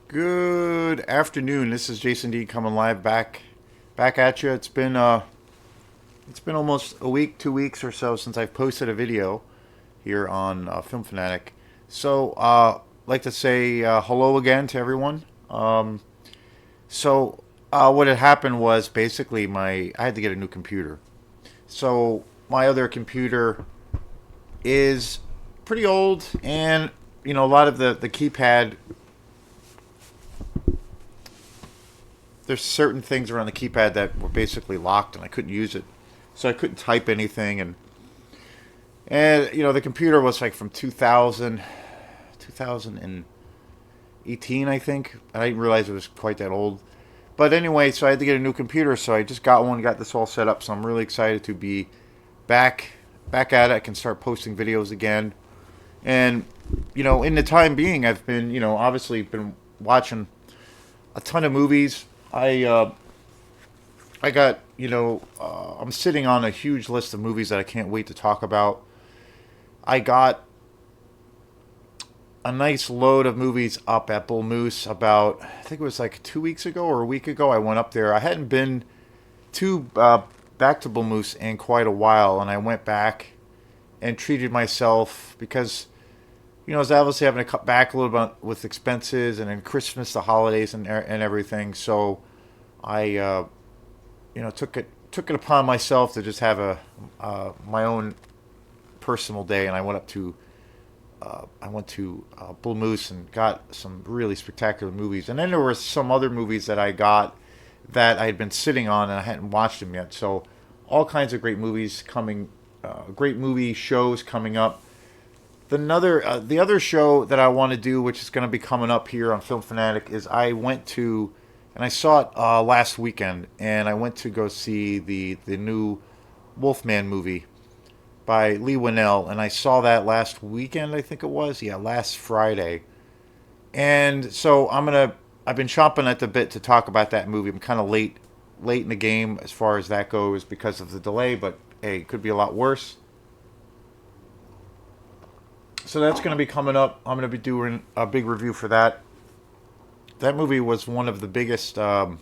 Good afternoon. This is Jason D coming live back at you. It's been almost a week, 2 weeks or so since I've posted a video here on Film Fanatic. I'd like to say hello again to everyone. What had happened was basically my I had to get a new computer. So my other computer is pretty old, and a lot of the keypad, there's certain things around the keypad that were basically locked and I couldn't use it. So I couldn't type anything, and the computer was like from 2018, I think. I didn't realize it was quite that old. But anyway, so I had to get a new computer, so I just got one, got this all set up. So I'm really excited to be back back at it. I can start posting videos again. And in the time being, I've been, obviously been watching a ton of movies. I got, I'm sitting on a huge list of movies that I can't wait to talk about. I got a nice load of movies up at Bull Moose about, I think it was like 2 weeks ago or a week ago. I went up there. I hadn't been to back to Bull Moose in quite a while, and I went back and treated myself because I was obviously having to cut back a little bit with expenses, and then Christmas, the holidays, and everything. So I took it upon myself to just have a my own personal day, and I went to Bull Moose and got some really spectacular movies. And then there were some other movies that I got that I had been sitting on and I hadn't watched them yet. So all kinds of great movies coming, great movie shows coming up. The other show that I want to do, which is going to be coming up here on Film Fanatic, is I went to, and I saw it last weekend, and I went to go see the new Wolfman movie by Lee Winnell, and I saw that last weekend. I think it was, yeah, last Friday. And so I've been chomping at the bit to talk about that movie. I'm kind of late in the game as far as that goes because of the delay, but hey, it could be a lot worse. So that's going to be coming up. I'm going to be doing a big review for that. That movie was one of the biggest, I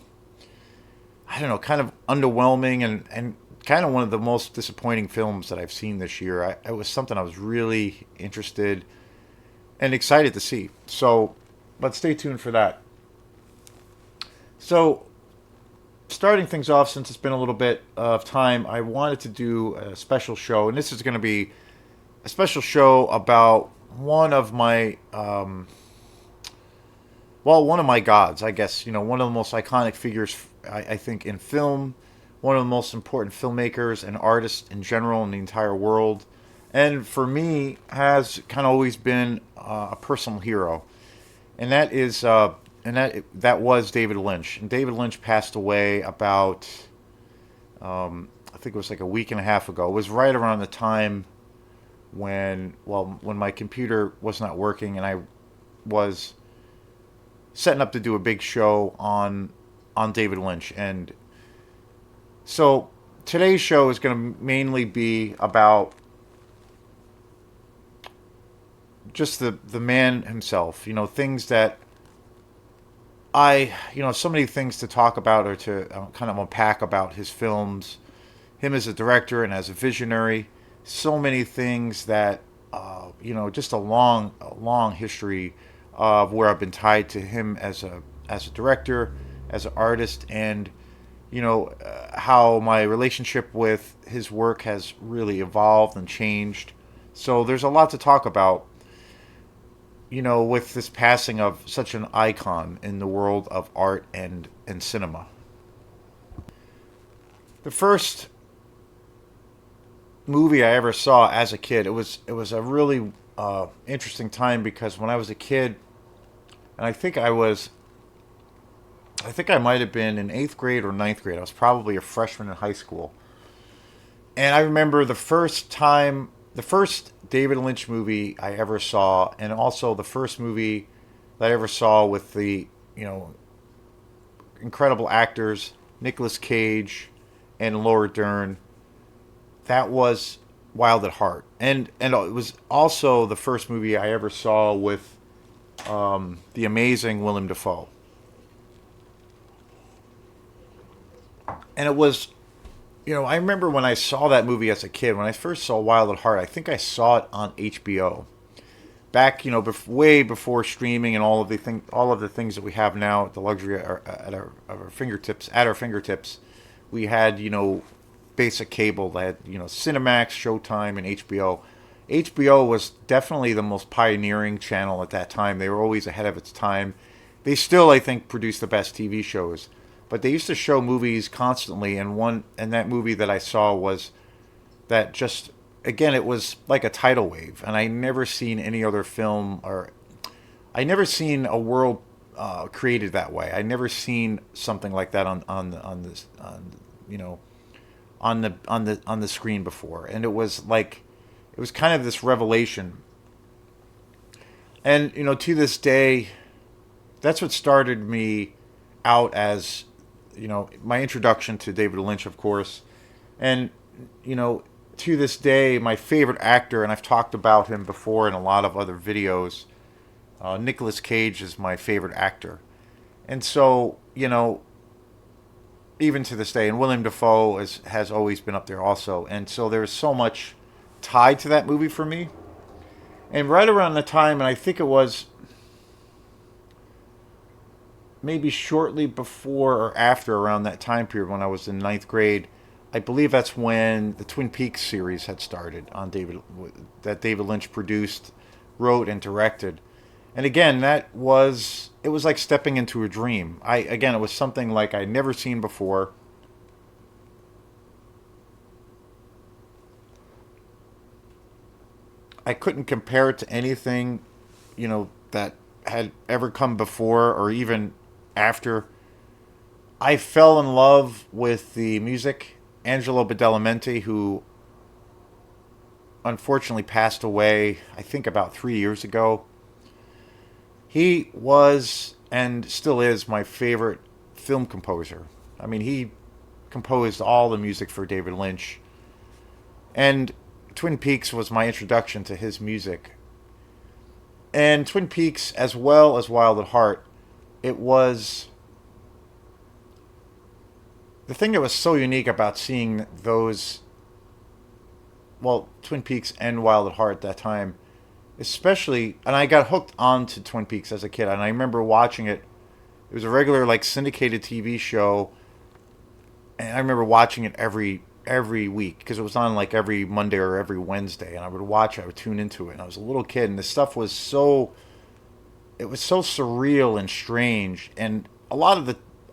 don't know, kind of underwhelming and kind of one of the most disappointing films that I've seen this year. It was something I was really interested and excited to see. So, but stay tuned for that. So, starting things off, since it's been a little bit of time, I wanted to do a special show, and this is going to be a special show about one of my one of my gods, I guess. One of the most iconic figures, I think, in film. One of the most important filmmakers and artists in general in the entire world, and for me, has kind of always been a personal hero, and that was David Lynch. And David Lynch passed away about, I think it was like a week and a half ago. It was right around the time when my computer was not working, and I was setting up to do a big show on David Lynch. And so today's show is going to mainly be about just the man himself. Things that so many things to talk about or to kind of unpack about his films, him as a director and as a visionary. So many things that, just a long history of where I've been tied to him as a director, as an artist, and how my relationship with his work has really evolved and changed. So there's a lot to talk about, with this passing of such an icon in the world of art and cinema. The first movie I ever saw as a kid, it was a really interesting time because when I was a kid, and I think I might have been in eighth grade or ninth grade. I was probably a freshman in high school. And I remember the first David Lynch movie I ever saw, and also the first movie that I ever saw with the, incredible actors, Nicolas Cage and Laura Dern. That was Wild at Heart. And it was also the first movie I ever saw with the amazing Willem Dafoe. And it was, I remember when I saw that movie as a kid, when I first saw Wild at Heart, I think I saw it on HBO. Back, way before streaming and all of the things that we have now, the luxury at our fingertips. We had, basic cable that had, Cinemax, Showtime, and HBO. HBO was definitely the most pioneering channel at that time. They were always ahead of its time. They still, I think, produce the best TV shows. But they used to show movies constantly, and that movie that I saw was that just again it was like a tidal wave, and I never seen any other film, or I never seen a world created that way. I never seen something like that on this you know on the screen before, and it was kind of this revelation. And to this day, that's what started me out as my introduction to David Lynch, of course. And to this day, my favorite actor, and I've talked about him before in a lot of other videos, Nicolas Cage is my favorite actor. And so, even to this day, and William Dafoe has always been up there also. And so there's so much tied to that movie for me. And right around the time, and I think it was maybe shortly before or after around that time period when I was in ninth grade, I believe that's when the Twin Peaks series had started that David Lynch produced, wrote, and directed. And again, it was like stepping into a dream. It was something like I'd never seen before. I couldn't compare it to anything, that had ever come before or even after. I fell in love with the music. Angelo Badalamenti, who unfortunately passed away, I think about 3 years ago. He was and still is my favorite film composer. I mean, he composed all the music for David Lynch. And Twin Peaks was my introduction to his music. And Twin Peaks, as well as Wild at Heart, it was the thing that was so unique about seeing those, well, Twin Peaks and Wild at Heart at that time, especially, and I got hooked onto Twin Peaks as a kid, and I remember watching it. It was a regular, like, syndicated TV show, and I remember watching it every week because it was on like every Monday or every Wednesday, and I would tune into it, and I was a little kid, and this stuff was it was so surreal and strange, and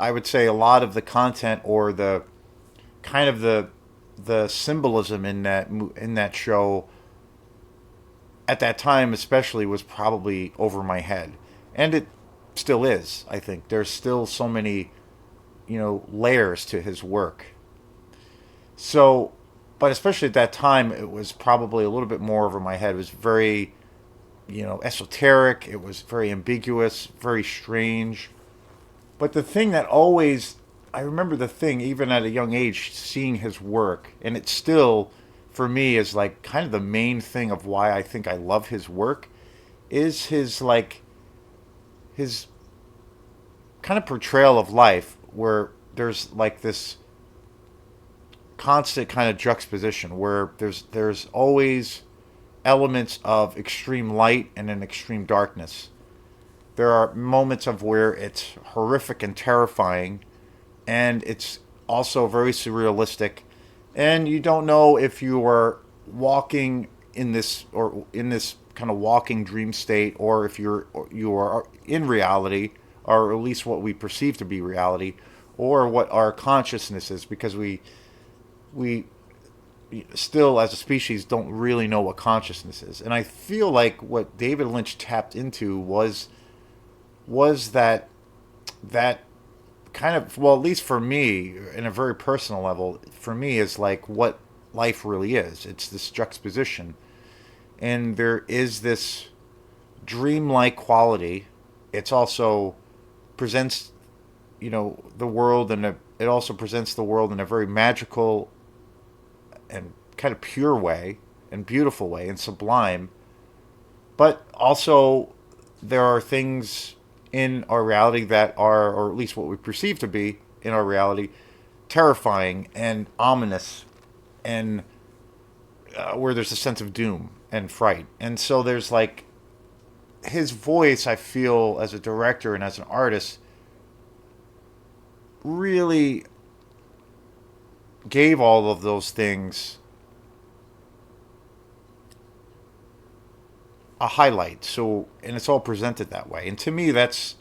I would say a lot of the content or the kind of the symbolism in that show at that time especially was probably over my head, and it still is. I think there's still so many layers to his work. So, but especially at that time, it was probably a little bit more over my head. It was very, esoteric. It was very ambiguous, very strange. But the thing that always, I remember the thing, even at a young age, seeing his work, and it still, for me, is like kind of the main thing of why I think I love his work, is his kind of portrayal of life, where there's like this constant kind of juxtaposition where there's always elements of extreme light and an extreme darkness. There are moments of where it's horrific and terrifying, and it's also very surrealistic, and you don't know if you are walking in this kind of walking dream state, or if you are in reality, or at least what we perceive to be reality, or what our consciousness is, because we still as a species don't really know what consciousness is. And I feel like what David Lynch tapped into was that kind of, well, at least for me, in a very personal level, for me, is like what life really is. It's this juxtaposition, and there is this dreamlike quality. It's also presents the world, and it also presents the world in a very magical and kind of pure way, and beautiful way, and sublime, but also there are things in our reality that are, or at least what we perceive to be in our reality, terrifying and ominous, and where there's a sense of doom and fright. And so there's like his voice, I feel, as a director and as an artist, really gave all of those things a highlight. So, and it's all presented that way. And to me, that's,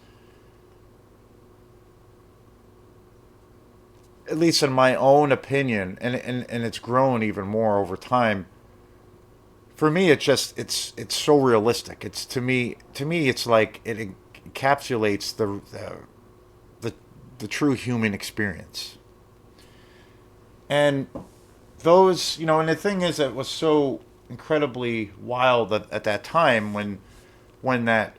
at least in my own opinion, and it's grown even more over time. For me, it's so realistic. It's to me it's like it encapsulates the the true human experience. And those, and the thing is that it was so incredibly wild at that time when that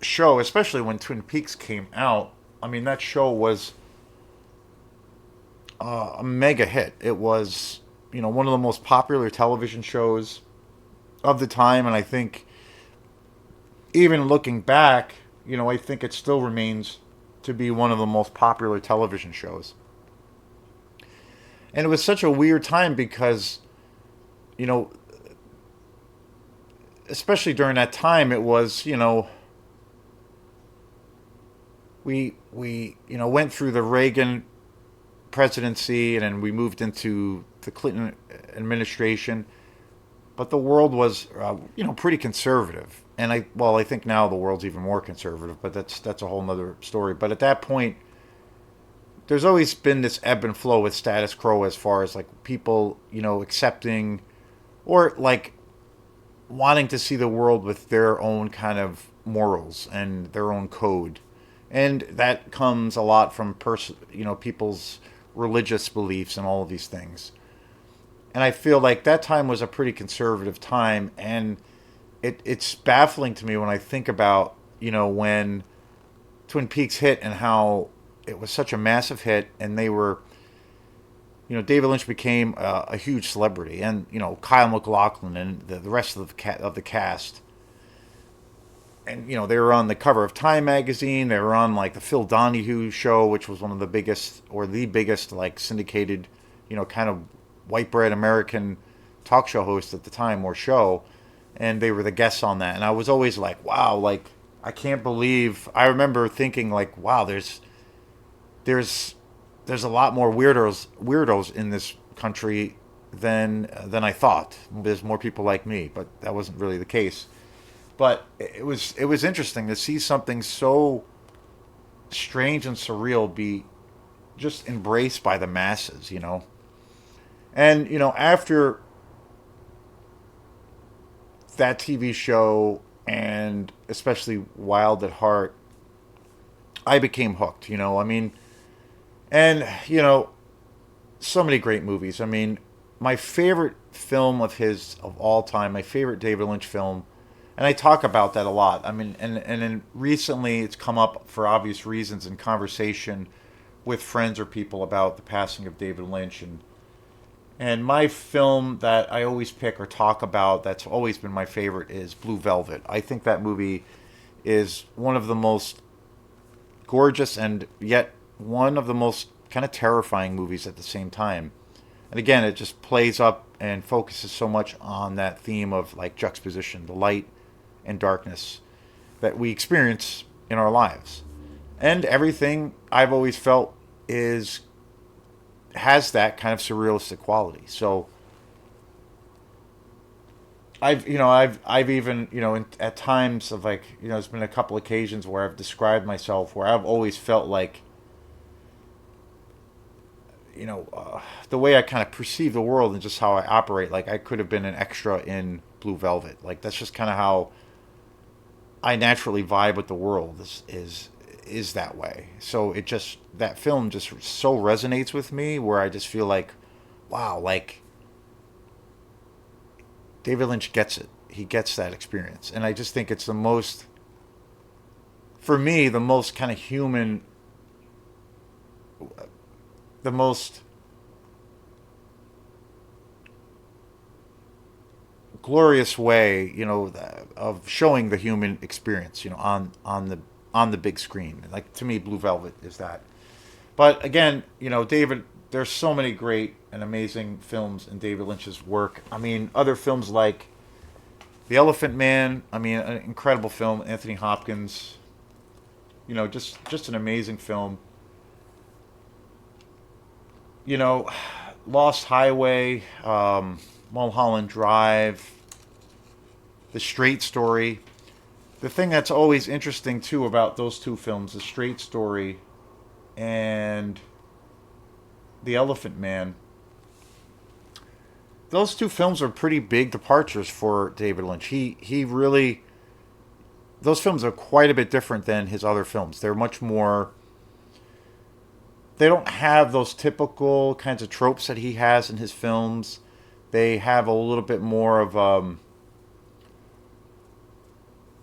show, especially when Twin Peaks came out. I mean, that show was a mega hit. It was, one of the most popular television shows of the time, and I think even looking back, I think it still remains to be one of the most popular television shows. And it was such a weird time because, you know, especially during that time, it was, we went through the Reagan presidency, and then we moved into the Clinton administration. But the world was, pretty conservative, and I think now the world's even more conservative. But that's a whole nother story. But at that point, there's always been this ebb and flow with status quo as far as like people, accepting or like wanting to see the world with their own kind of morals and their own code, and that comes a lot from people's religious beliefs and all of these things. And I feel like that time was a pretty conservative time, and it's baffling to me when I think about when Twin Peaks hit and how it was such a massive hit, and they were, David Lynch became a huge celebrity, and Kyle MacLachlan and the rest of the cast, and they were on the cover of Time magazine. They were on like the Phil Donahue show, which was one of the biggest or the biggest like syndicated, kind of white bread American talk show host at the time or show, and they were the guests on that. And I was always like, wow, like I can't believe. I remember thinking like, wow, there's there's a lot more weirdos in this country than I thought. There's more people like me, but that wasn't really the case. But it was interesting to see something so strange and surreal be just embraced by the masses. And after that TV show, and especially Wild at Heart, I became hooked. I mean, and so many great movies. I mean, my favorite film of his of all time, my favorite David Lynch film, and I talk about that a lot. I mean, and then recently it's come up for obvious reasons in conversation with friends or people about the passing of David Lynch. And my film that I always pick or talk about that's always been my favorite is Blue Velvet. I think that movie is one of the most gorgeous and yet one of the most kind of terrifying movies at the same time. And again, it just plays up and focuses so much on that theme of like juxtaposition, the light and darkness that we experience in our lives. And everything I've always felt is has that kind of surrealistic quality. So I've even at times of like there's been a couple occasions where I've described myself where I've always felt like the way I kind of perceive the world and just how I operate, like I could have been an extra in Blue Velvet. Like that's just kind of how I naturally vibe with the world is that way. So it just that film just so resonates with me where I just feel like, wow, like David Lynch gets it. He gets that experience, and I just think it's the most, for me, the most kind of human, the most glorious way, of showing the human experience, on the big screen. Like to me, Blue Velvet is that. But again, David, there's so many great and amazing films in David Lynch's work. I mean, other films like The Elephant Man. I mean, an incredible film. Anthony Hopkins. Just an amazing film. You know, Lost Highway, Mulholland Drive, The Straight Story. The thing that's always interesting too about those two films, The Straight Story and The Elephant Man, those two films are pretty big departures for David Lynch. He really, those films are quite a bit different than his other films. They're much more, they don't have those typical kinds of tropes that he has in his films. They have a little bit more of I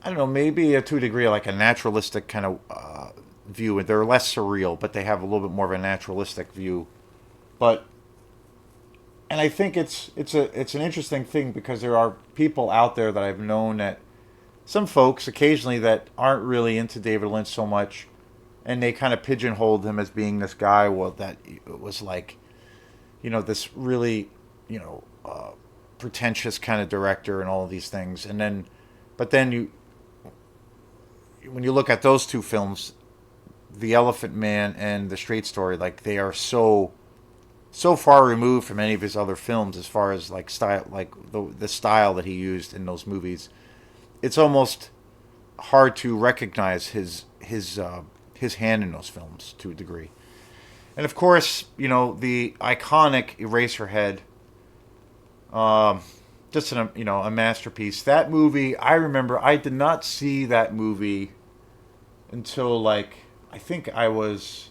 don't know, maybe to a degree like a naturalistic kind of view. They're less surreal, but they have a little bit more of a naturalistic view. But and I think it's an interesting thing because there are people out there that I've known, that some folks occasionally that aren't really into David Lynch so much, and they kind of pigeonholed him as being this guy, well, that was like, this really, pretentious kind of director and all of these things. And then, but then when you look at those two films, The Elephant Man and The Straight Story, like they are so far removed from any of his other films as far as like style, like the style that he used in those movies. It's almost hard to recognize his hand in those films to a degree. And of course, the iconic Eraserhead, just a masterpiece. That movie, I remember, I did not see that movie until like I think I was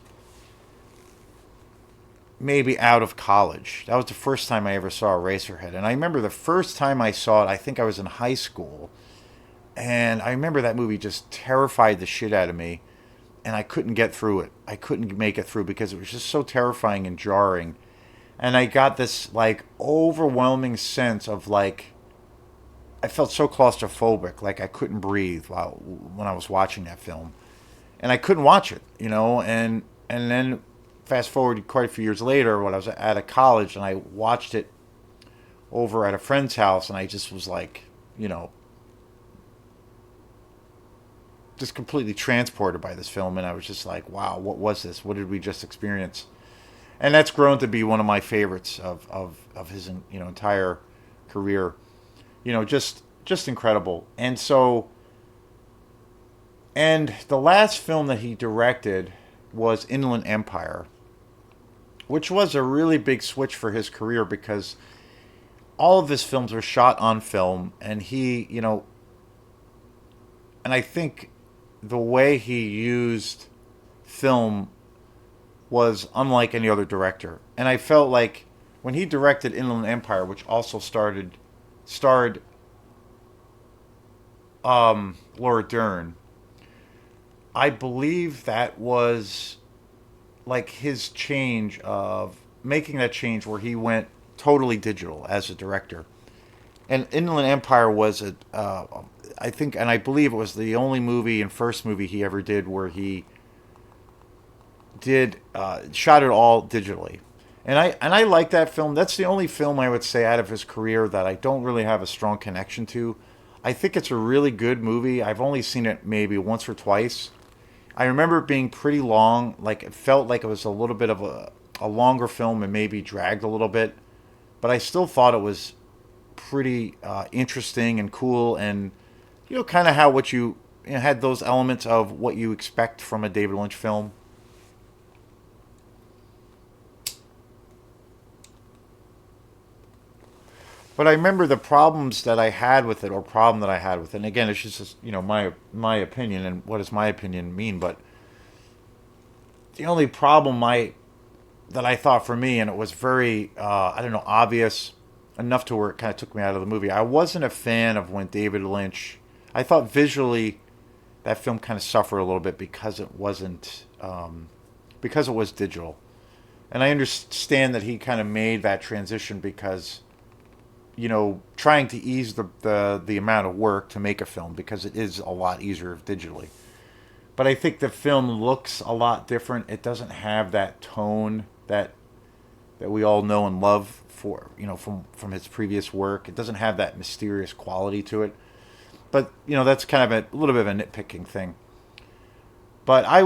maybe out of college. That was the first time I ever saw Eraserhead, and I remember the first time I saw it, I think I was in high school, and I remember that movie just terrified the shit out of me, and I couldn't get through it. I couldn't make it through because it was just so terrifying and jarring. And I got this like overwhelming sense of like I felt so claustrophobic, like I couldn't breathe while when I was watching that film, and I couldn't watch it, and then fast forward quite a few years later when I was at a college and I watched it over at a friend's house, and I just was like, just completely transported by this film, and I was just like, wow, what was this? What did we just experience? And that's grown to be one of my favorites of his entire career. Just incredible. And so, and the last film that he directed was Inland Empire, which was a really big switch for his career because all of his films were shot on film, and he, and I think the way he used film was unlike any other director. And I felt like when he directed Inland Empire, which also starred Laura Dern, I believe that was like his change of making that change where he went totally digital as a director. And Inland Empire was I think, and I believe it was the only movie and first movie he ever did where he did shot it all digitally. And I like that film. That's the only film I would say out of his career that I don't really have a strong connection to. I think it's a really good movie. I've only seen it maybe once or twice. I remember it being pretty long. Like it felt like it was a little bit of a longer film and maybe dragged a little bit. But I still thought it was pretty interesting and cool, and kind of how what had those elements of what you expect from a David Lynch film. But I remember the problems that I had with it, or problem that I had with it. And again, it's just my opinion, and what does my opinion mean? But the only problem that I thought for me, and it was very I don't know, obvious enough to where it kind of took me out of the movie. I wasn't a fan of when David Lynch. I thought visually that film kind of suffered a little bit because it wasn't because it was digital, and I understand that he kind of made that transition because trying to ease the amount of work to make a film because it is a lot easier digitally. But I think the film looks a lot different. It doesn't have that tone that we all know and love for from his previous work. It doesn't have that mysterious quality to it. But that's kind of a little bit of a nitpicking thing. But I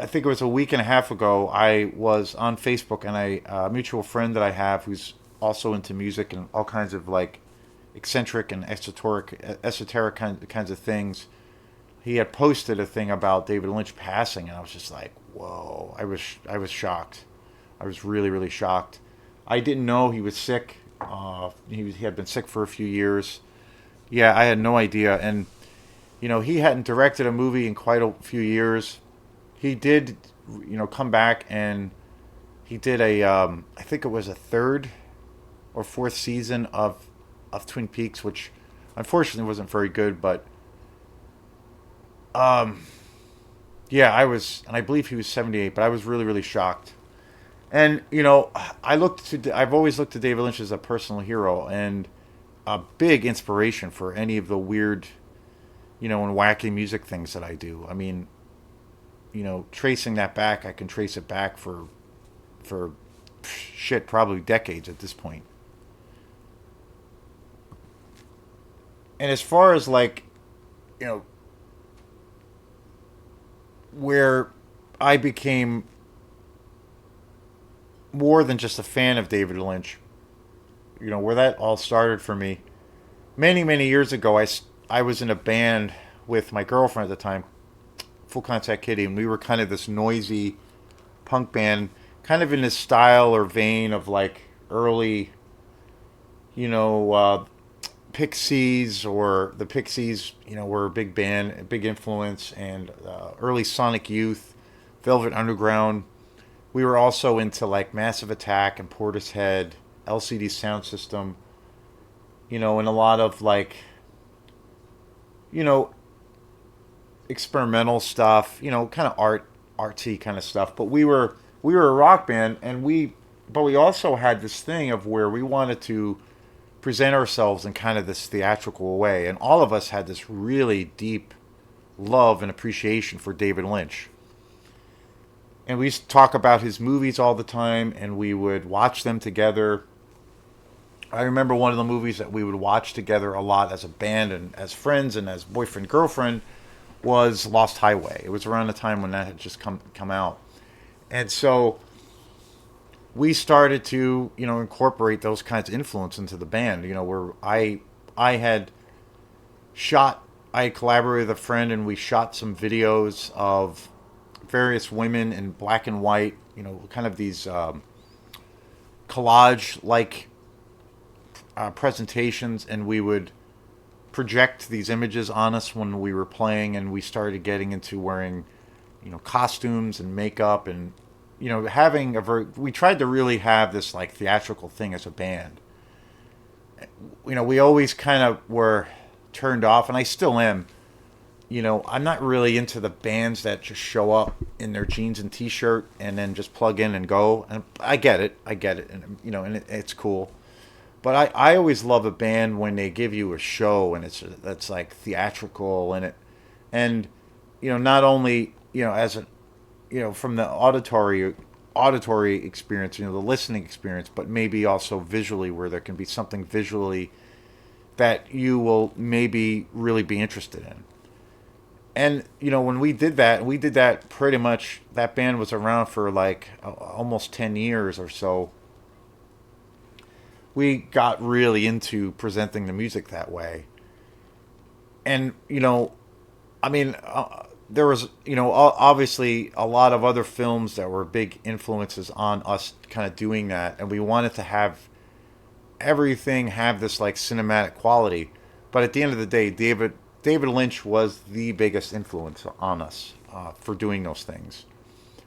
think it was a week and a half ago. I was on Facebook, and a mutual friend that I have who's also into music and all kinds of like eccentric and esoteric kinds of things. He had posted a thing about David Lynch passing, and I was just like, "Whoa!" I was shocked. I was really really shocked. I didn't know he was sick. He had been sick for a few years. Yeah, I had no idea, and he hadn't directed a movie in quite a few years. He did, come back, and he did I think it was a third or fourth season of Twin Peaks, which unfortunately wasn't very good. But um, yeah, and I believe he was 78, but I was really really shocked. And I've always looked to David Lynch as a personal hero and a big inspiration for any of the weird, and wacky music things that I do. I mean, tracing that back, I can trace it back for shit, probably decades at this point. And as far as like, you know, where I became more than just a fan of David Lynch, where that all started for me, many, many years ago, I was in a band with my girlfriend at the time, Full Contact Kitty, and we were kind of this noisy punk band, kind of in this style or vein of like early, you know, Pixies, or the Pixies, were a big band, a big influence, and early Sonic Youth, Velvet Underground. We were also into like Massive Attack and Portishead, LCD Sound System, and a lot of like, you know, experimental stuff, kind of artsy kind of stuff. But we were a rock band, but we also had this thing of where we wanted to present ourselves in kind of this theatrical way, and all of us had this really deep love and appreciation for David Lynch. And we used to talk about his movies all the time, and we would watch them together. I remember one of the movies that we would watch together a lot as a band and as friends and as boyfriend girlfriend was Lost Highway. It was around the time when that had just come out, and so we started to incorporate those kinds of influence into the band. Where I had shot, I collaborated with a friend, and we shot some videos of various women in black and white. Kind of these collage like presentations, and we would project these images on us when we were playing, and we started getting into wearing costumes and makeup, and having we tried to really have this like theatrical thing as a band. We always kind of were turned off, and I still am. I'm not really into the bands that just show up in their jeans and t-shirt and then just plug in and go. And I get it, and and it's cool. But I always love a band when they give you a show and that's like theatrical, and not only as a from the auditory experience, the listening experience, but maybe also visually, where there can be something visually that you will maybe really be interested in. And when we did that pretty much. That band was around for like almost 10 years or so. We got really into presenting the music that way. And I mean, there was obviously a lot of other films that were big influences on us kind of doing that, and we wanted to have everything have this like cinematic quality. But at the end of the day, David Lynch was the biggest influence on us for doing those things.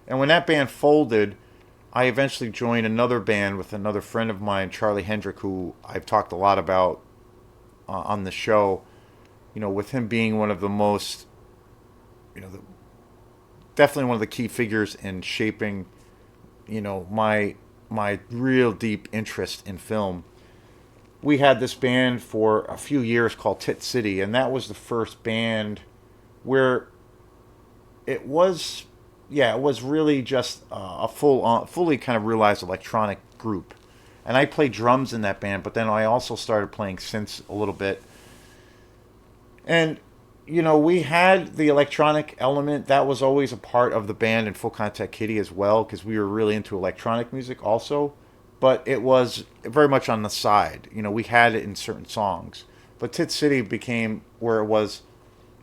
And when that band folded, I eventually joined another band with another friend of mine, Charlie Hendrick, who I've talked a lot about on the show. With him being one of the most, definitely one of the key figures in shaping, my real deep interest in film. we had this band for a few years called Tit City, and that was the first band where it was, yeah, it was really just a fully kind of realized electronic group. And I played drums in that band, but then I also started playing synths a little bit. And we had the electronic element that was always a part of the band in Full Contact Kitty as well, because we were really into electronic music also. But it was very much on the side. We had it in certain songs. But Tit City became where it was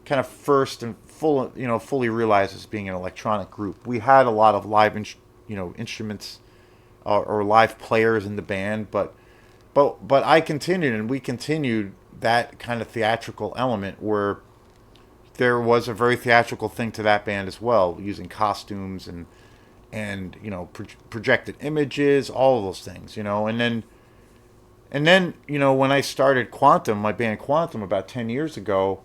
kind of first and fully realized as being an electronic group. We had a lot of live, instruments or live players in the band, but I continued and we continued that kind of theatrical element where there was a very theatrical thing to that band as well, using costumes and projected images, all of those things, and then when I started Quantum, my band Quantum about 10 years ago,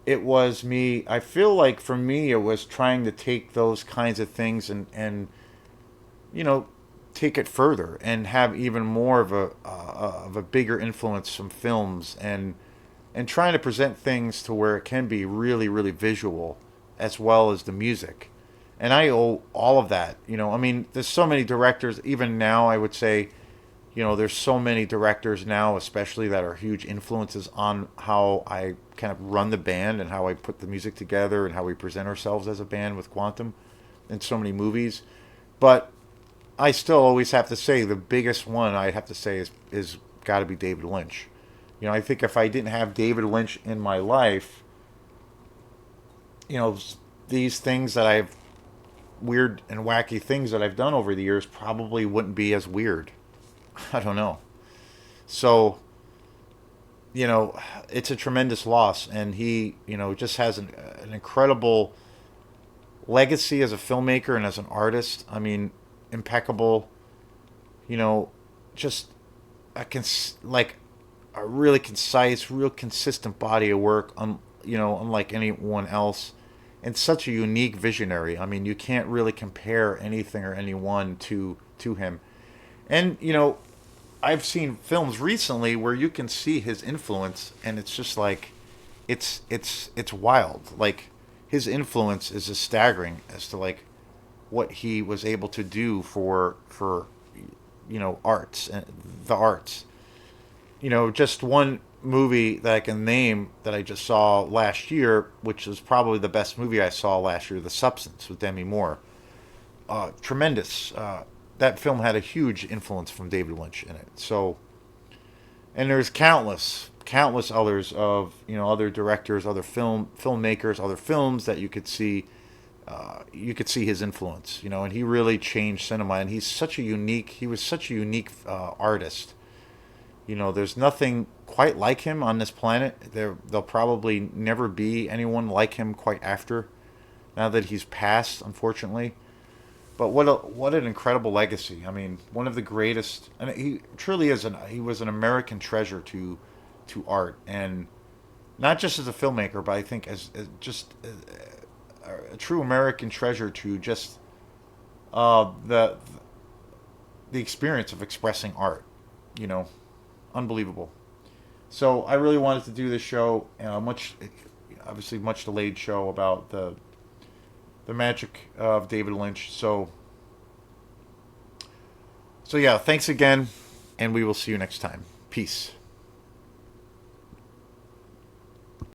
it was me. I feel like for me, it was trying to take those kinds of things you know take it further and have even more of a bigger influence from films and trying to present things to where it can be really really visual as well as the music. And I owe all of that. I mean, there's so many directors even now. I would say, there's so many directors now, especially that are huge influences on how I kind of run the band and how I put the music together and how we present ourselves as a band with Quantum in so many movies. But I still always have to say the biggest one I have to say is got to be David Lynch. I think if I didn't have David Lynch in my life, you know, these things that I've weird and wacky things that I've done over the years probably wouldn't be as weird. I don't know. So, it's a tremendous loss, and he, just has an incredible legacy as a filmmaker and as an artist. I mean, impeccable. You know, just like a really concise, real consistent body of work. Unlike anyone else, and such a unique visionary. I mean, you can't really compare anything or anyone to him. And I've seen films recently where you can see his influence, and it's just like, it's wild. Like his influence is just staggering as to like what he was able to do for arts and the arts. Just one movie that I can name that I just saw last year, which was probably the best movie I saw last year, The Substance with Demi Moore. Tremendous. That film had a huge influence from David Lynch in it. So, and there's countless others of other directors, other filmmakers, other films that you could see. You could see his influence, and he really changed cinema. And he was such a unique artist. There's nothing quite like him on this planet. There'll probably never be anyone like him quite after, now that he's passed, unfortunately. But what an incredible legacy. I mean, one of the greatest, and he truly is he was an American treasure to art, and not just as a filmmaker, but I think as just a true American treasure to just the experience of expressing art. You know, Unbelievable. So I really wanted to do this show, obviously much delayed show about the magic of David Lynch. So yeah, thanks again, and we will see you next time. Peace.